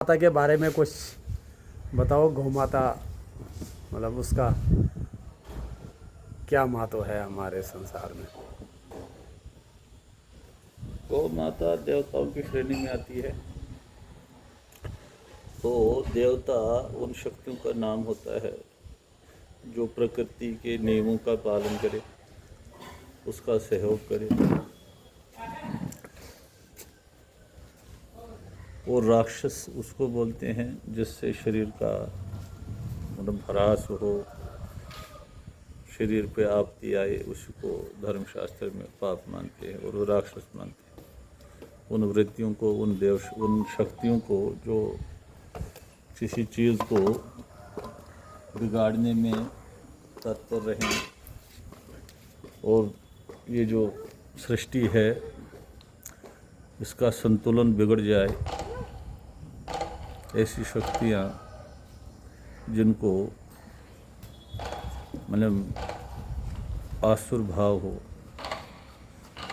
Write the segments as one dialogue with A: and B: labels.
A: माता के बारे में कुछ बताओ। गौ माता मतलब उसका क्या महत्व है हमारे संसार में?
B: गौ माता देवताओं की श्रेणी में आती है। तो देवता उन शक्तियों का नाम होता है जो प्रकृति के नियमों का पालन करे, उसका सहयोग करे। और राक्षस उसको बोलते हैं जिससे शरीर का मतलब ह्रास हो, शरीर पे आपत्ति आए, उसको धर्मशास्त्र में पाप मानते हैं और वो राक्षस मानते हैं। उन वृत्तियों को, उन शक्तियों को जो किसी चीज़ को बिगाड़ने में तत्पर रहें और ये जो सृष्टि है इसका संतुलन बिगड़ जाए, ऐसी शक्तियाँ जिनको मतलब आसुर भाव हो,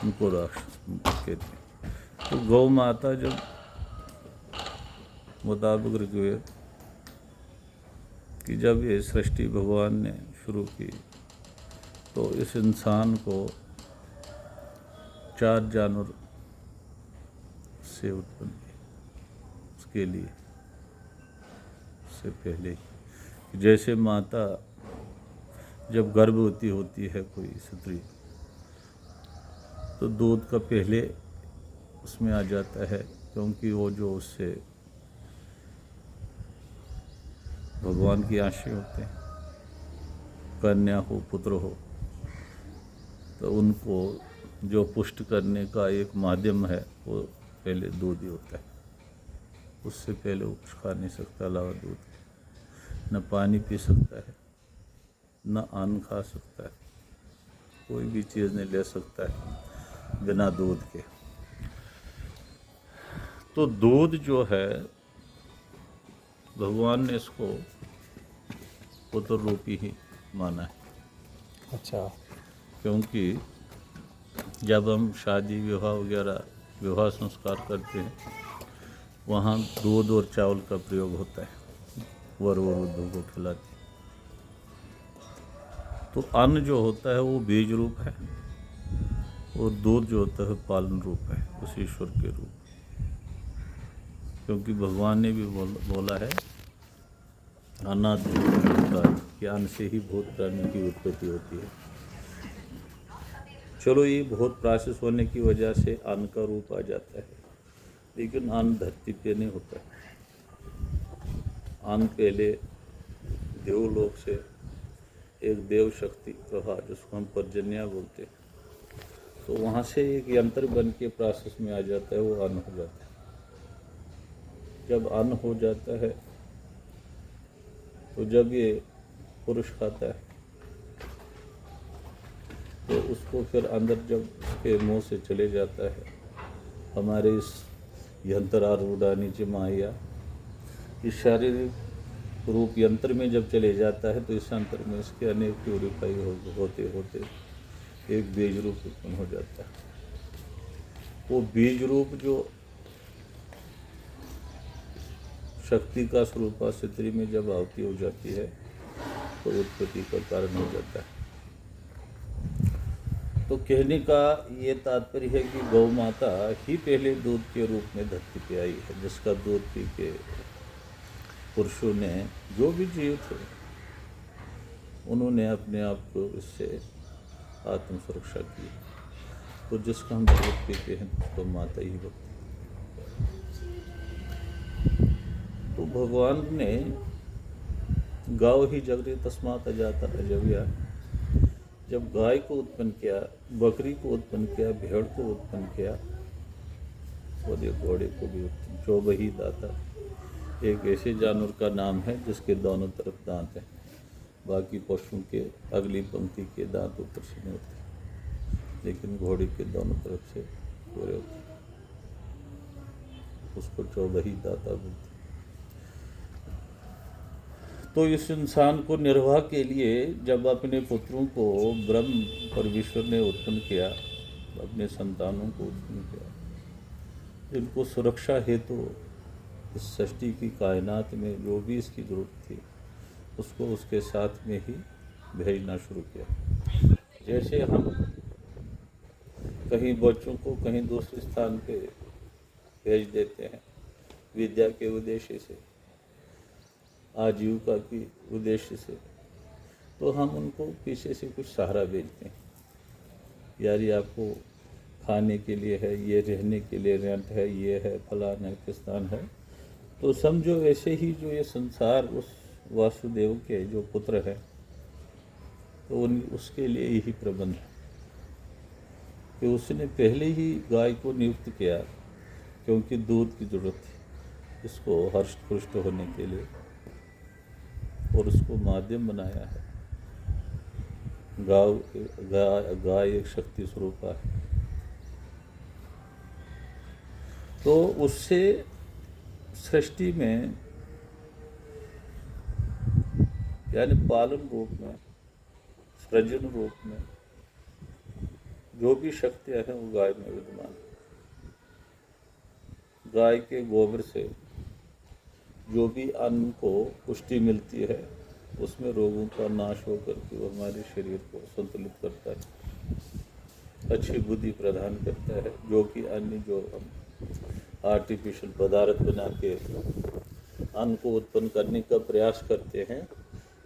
B: उनको राक्षस कहते हैं। तो गौ माता जब मुताबिक ऋग्वेद कि जब ये सृष्टि भगवान ने शुरू की तो इस इंसान को 4 जानवर से उत्पन्न किया। उसके लिए उससे पहले ही जैसे माता जब गर्भवती होती है कोई स्त्री, तो दूध का पहले उसमें आ जाता है, क्योंकि वो जो उससे भगवान की आशय होते हैं, कन्या हो पुत्र हो, तो उनको जो पुष्ट करने का एक माध्यम है वो पहले दूध ही होता है। उससे पहले वो कुछ खा नहीं सकता अलावा दूध के। न पानी पी सकता है, न अन्न खा सकता है, कोई भी चीज़ नहीं ले सकता है बिना दूध के। तो दूध जो है भगवान ने इसको पुत्र रूपी ही माना है।
A: अच्छा।
B: क्योंकि जब हम शादी विवाह वगैरह विवाह संस्कार करते हैं वहाँ दूध और चावल का प्रयोग होता है, वर वधू को खिलाते हैं। तो अन्न जो होता है वो बीज रूप है और दूध जो होता है पालन रूप है, उस ईश्वर के रूप। क्योंकि भगवान ने भी बोला है अन्नात् कि अन्न से ही भूत प्राणी की उत्पत्ति होती है। चलो ये बहुत प्राशस होने की वजह से अन्न का रूप आ जाता है, लेकिन अन्न धरती पे नहीं होता है। अन्न पहले देवलोक से एक देव शक्ति प्रभा जिसको हम पर्जन्या बोलते हैं, तो वहाँ से एक यंत्र बन के प्रोसेस में आ जाता है, वो अन्न हो जाता है। जब अन्न हो जाता है तो जब ये पुरुष खाता है तो उसको फिर अंदर जब उसके मुंह से चले जाता है हमारे इस यंत्र आरूढ़ानी च माया, इस शारीरिक रूप यंत्र में जब चले जाता है तो इस यंत्र में इसके अनेक प्योरीफाई होते होते एक बीज रूप उत्पन्न हो जाता है। वो बीज रूप जो शक्ति का स्वरूप स्त्री में जब आहुति हो जाती है तो उत्पत्ति का कारण हो जाता है। तो कहने का ये तात्पर्य है कि गौ माता ही पहले दूध के रूप में धरती पे आई है, जिसका दूध पी के पुरुषों ने, जो भी जीव थे, उन्होंने अपने आप को इससे आत्म सुरक्षा की। तो जिसका हम दूध पीते हैं तो माता ही होती है। तो भगवान ने गाव ही जगरी तस्मात अजाता अजव्या, जब गाय को उत्पन्न किया, बकरी को उत्पन्न किया, भेड़ को उत्पन्न किया, और ये घोड़े को भी उत्पन्न, चौबही दाता एक ऐसे जानवर का नाम है जिसके दोनों तरफ दांत हैं। बाकी पशुओं के अगली पंक्ति के दांत ऊपर से नहीं होते, लेकिन घोड़े के दोनों तरफ से पूरे होते, उसको चौबही दाता बोलते। तो इस इंसान को निर्वाह के लिए जब अपने पुत्रों को ब्रह्म परमेश्वर ने उत्पन्न किया, अपने संतानों को उत्पन्न किया, इनको सुरक्षा हेतु इस सृष्टि की कायनात में जो भी इसकी ज़रूरत थी उसको उसके साथ में ही भेजना शुरू किया। जैसे हम कहीं बच्चों को कहीं दूसरे स्थान पे भेज देते हैं विद्या के उद्देश्य से, आजीविका की उद्देश्य से, तो हम उनको पीछे से कुछ सहारा भेजते हैं, यार ये आपको खाने के लिए है, ये रहने के लिए रेंट है, ये है फलाना किस्तान है। तो समझो ऐसे ही जो ये संसार उस वासुदेव के जो पुत्र है तो उसके लिए यही प्रबंध है कि उसने पहले ही गाय को नियुक्त किया, क्योंकि दूध की जरूरत थी इसको हर्ष पुष्ट होने के लिए, और उसको माध्यम बनाया है। गाय एक शक्ति स्वरूप है, तो उससे सृष्टि में यानी पालन रूप में, सृजन रूप में जो भी शक्तियाँ हैं वो गाय में विद्यमान है। गाय के गोबर से जो भी अन्न को पुष्टि मिलती है उसमें रोगों का नाश होकर के वो हमारे शरीर को संतुलित करता है, अच्छी बुद्धि प्रदान करता है। जो कि अन्य जो हम आर्टिफिशियल पदार्थ बना के अन्न को उत्पन्न करने का प्रयास करते हैं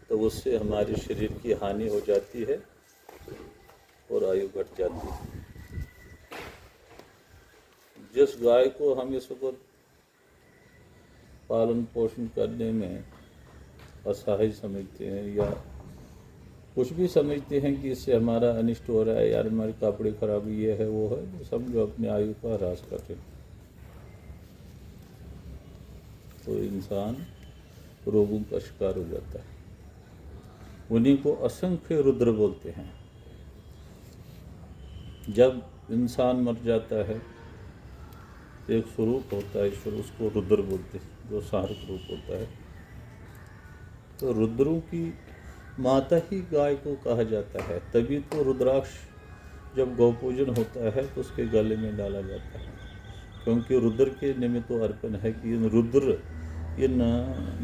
B: तो उससे हमारे शरीर की हानि हो जाती है और आयु घट जाती है। जिस गाय को हम इस वक्त पालन पोषण करने में असहाय समझते हैं या कुछ भी समझते हैं कि इससे हमारा अनिष्ट हो रहा है, यार हमारे कपड़े खराब, ये है वो है, तो समझो अपने आयु का ह्रास कर रहे हैं। तो इंसान रोगों का शिकार हो जाता है। उन्हीं को असंख्य रुद्र बोलते हैं। जब इंसान मर जाता है तो एक स्वरूप होता है ईश्वर, उसको रुद्र बोलते हैं, जो सहारक रूप होता है। तो रुद्रों की माता ही गाय को कहा जाता है, तभी तो रुद्राक्ष जब गौपूजन होता है तो उसके गले में डाला जाता है, क्योंकि रुद्र के निमित्त तो अर्पण है कि इन रुद्र, इन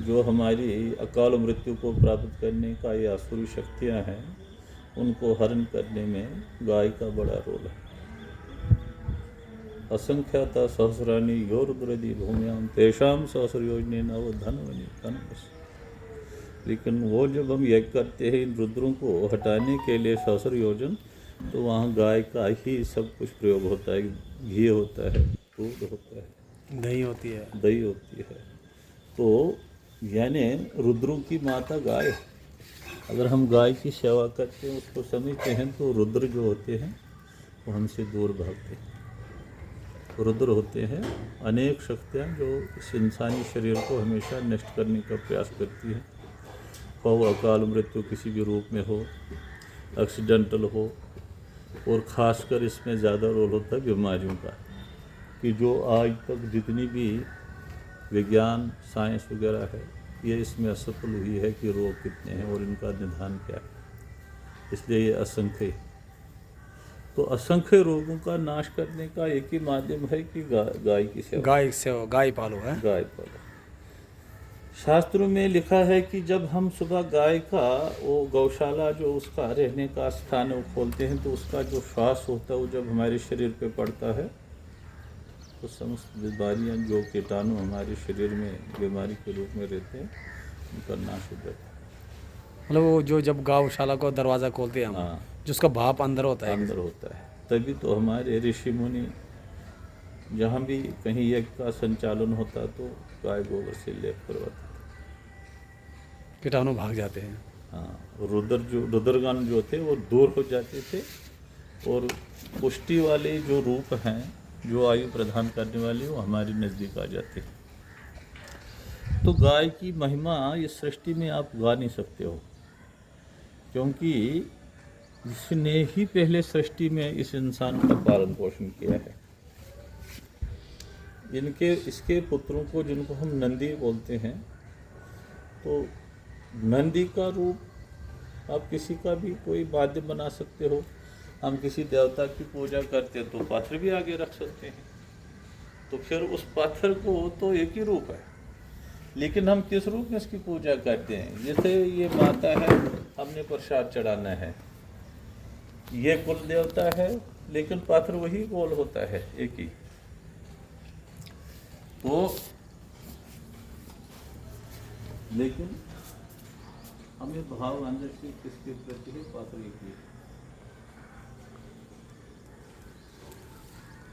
B: जो हमारी अकाल मृत्यु को प्राप्त करने का ये आसुरी शक्तियाँ हैं उनको हरण करने में गाय का बड़ा रोल है। असंख्याता सहस्राणी यो रुद्रदी भूम्याम तेषाम सहस्र योजने न वो धन। लेकिन वो जब हम यज्ञ करते हैं इन रुद्रों को हटाने के लिए सहस्र योजन, तो वहाँ गाय का ही सब कुछ प्रयोग होता है। घी होता है, दूध होता है,
A: दही होती है,
B: दही होती है। तो यानी रुद्रों की माता गाय। अगर हम गाय की सेवा करते हैं, उसको समझते हैं, तो रुद्र जो होते हैं वो हमसे दूर भागते हैं। रुद्र होते हैं अनेक शक्तियाँ जो इस इंसानी शरीर को हमेशा नष्ट करने का प्रयास करती हैं। वो अकाल मृत्यु किसी भी रूप में हो, एक्सीडेंटल हो, और ख़ासकर इसमें ज़्यादा रोल होता है बीमारियों का, कि जो आज तक जितनी भी विज्ञान साइंस वगैरह है ये इसमें असफल हुई है कि रोग कितने हैं और इनका निदान क्या है। इसलिए ये असंख्य है। तो असंख्य रोगों का नाश करने का एक ही माध्यम है कि गाय की सेवा,
A: गाय पालो है।
B: गाय पालो। शास्त्रों में लिखा है कि जब हम सुबह गाय का वो गौशाला जो उसका रहने का स्थान है वो खोलते हैं, तो उसका जो श्वास होता है वो जब हमारे शरीर पे पड़ता है तो समस्त बीमारियाँ, जो कीटाणु हमारे शरीर में बीमारी के रूप में रहते हैं, उनका नाश हो जाता है।
A: मतलब वो जो जब गौशाला को दरवाज़ा खोलते हैं हम,
B: हाँ,
A: जिसका भाप अंदर होता है,
B: अंदर होता है। तभी तो हमारे ऋषि मुनि जहाँ भी कहीं यज्ञ का संचालन होता तो गाय गोबर से लेप करवाते,
A: कीटाणु भाग जाते हैं।
B: हाँ, रुद्रगण जो थे वो दूर हो जाते थे, और पुष्टि वाले जो रूप हैं, जो आयु प्रदान करने वाले, वो हमारे नज़दीक आ जाते हैं। तो गाय की महिमा इस सृष्टि में आप गा नहीं सकते हो, क्योंकि इसने ही पहले सृष्टि में इस इंसान का पालन पोषण किया है। इसके पुत्रों को, जिनको हम नंदी बोलते हैं, तो नंदी का रूप आप किसी का भी कोई माध्यम बना सकते हो। हम किसी देवता की पूजा करते हैं तो पत्थर भी आगे रख सकते हैं, तो फिर उस पत्थर को तो एक ही रूप है। लेकिन हम किस रूप में इसकी पूजा करते हैं? जैसे ये माता है, हमने प्रसाद चढ़ाना है, ये कुल देवता है, लेकिन पात्र वही गोल होता है, एक ही। तो लेकिन हमें भाव अंदर से किसके प्रति है? पात्र एक ही।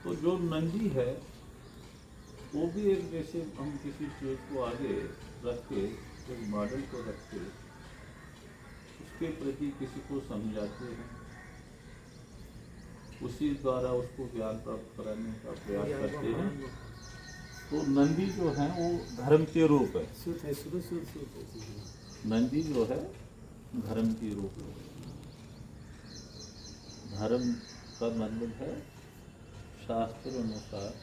B: तो जो नंदी है वो भी एक, जैसे हम किसी चीज को आगे रख के, एक मॉडल को रख के उसके प्रति किसी को समझाते हैं, उसी द्वारा उसको ज्ञान प्राप्त कराने का प्रयास करते हैं। तो नंदी जो है वो धर्म के रूप है। नंदी जो है धर्म के रूप है। धर्म का मतलब है शास्त्र अनुसार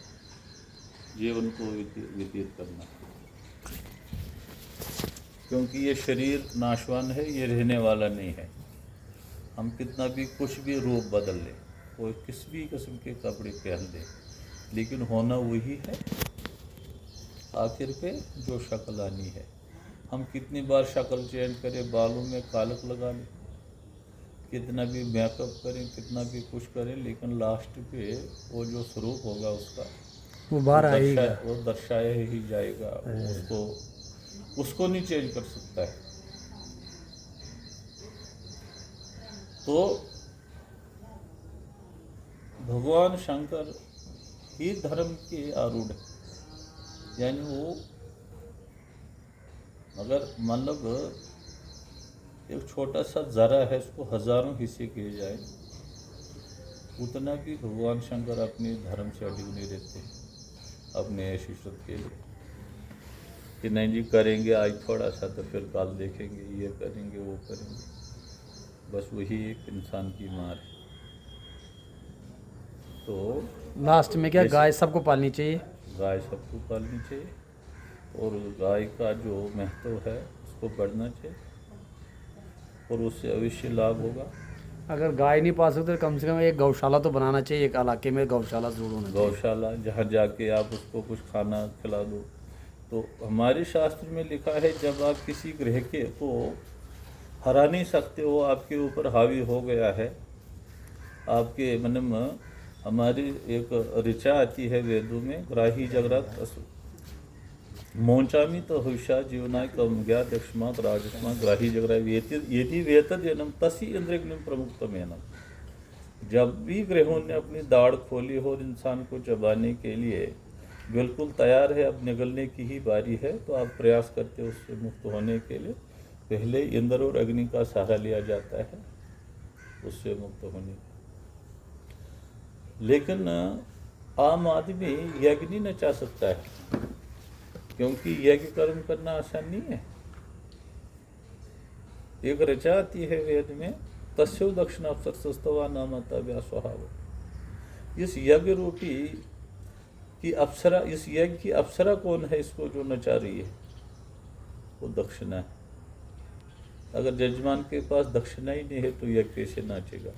B: जीवन को व्यतीत करना, क्योंकि ये शरीर नाशवान है, ये रहने वाला नहीं है। हम कितना भी कुछ भी रूप बदल लें, कोई किस भी किस्म के कपड़े पहन लें, लेकिन होना वही है आखिर पे जो शक्ल आनी है। हम कितनी बार शक्ल चेंज करें, बालों में कालक लगा लें, कितना भी मेकअप करें, कितना भी कुछ करें, लेकिन लास्ट पे वो जो स्वरूप होगा उसका
A: वो बाहर आएगा,
B: वो दर्शाया ही जाएगा। उसको नहीं चेंज कर सकता है। तो भगवान शंकर ही धर्म के आरूढ़ है। यानी वो अगर मतलब एक छोटा सा जरा है, उसको हजारों हिस्से किए जाए, उतना भी भगवान शंकर अपने धर्म से अडिग नहीं रहते अपने शिष्य के लिए कि नहीं जी करेंगे आज थोड़ा सा, तो फिर कल देखेंगे, ये करेंगे वो करेंगे। बस वही एक इंसान की मार है। तो
A: लास्ट में क्या गाय सबको पालनी चाहिए?
B: गाय सबको पालनी चाहिए, और गाय का जो महत्व है उसको बढ़ना चाहिए, और उससे अवश्य लाभ होगा।
A: अगर गाय नहीं पाल सकते तो कम से कम एक गौशाला तो बनाना चाहिए, एक इलाके में गौशाला जरूर होना चाहिए।
B: गौशाला जहाँ जाके आप उसको कुछ खाना खिला दो। तो हमारे शास्त्र में लिखा है, जब आप किसी ग्रह के को हरा नहीं सकते हो, आपके ऊपर हावी हो गया है, आपके मतलब हमारी एक ऋचा आती है वेदों में, ग्राही जगरात असु मोचामी तो हुषा जीवनाय कम ज्ञात यक्षमात राजस्मा ग्राही जगराय यदि वेतद एनम तसी इंद्रियग्नि प्रमुखतम एनम। जब भी ग्रहों ने अपनी दाढ़ खोली हो और इंसान को चबाने के लिए बिल्कुल तैयार है, अब निगलने की ही बारी है, तो आप प्रयास करते उससे मुक्त होने के लिए पहले इंद्र और अग्नि का सहारा लिया जाता है उससे मुक्त होने के। लेकिन आम आदमी यज्ञ नहीं नचा सकता है, क्योंकि यज्ञ कर्म करना आसान नहीं है। एक ऋचा आती है वेद में, तस्यो दक्षिण अवसर सस्तवा नामता व्यास्वभाव। इस यज्ञ रूपी की अप्सरा, इस यज्ञ की अप्सरा कौन है इसको जो नचा रही है? वो दक्षिणा है। अगर जजमान के पास दक्षिणा ही नहीं है तो यज्ञ कैसे नाचेगा?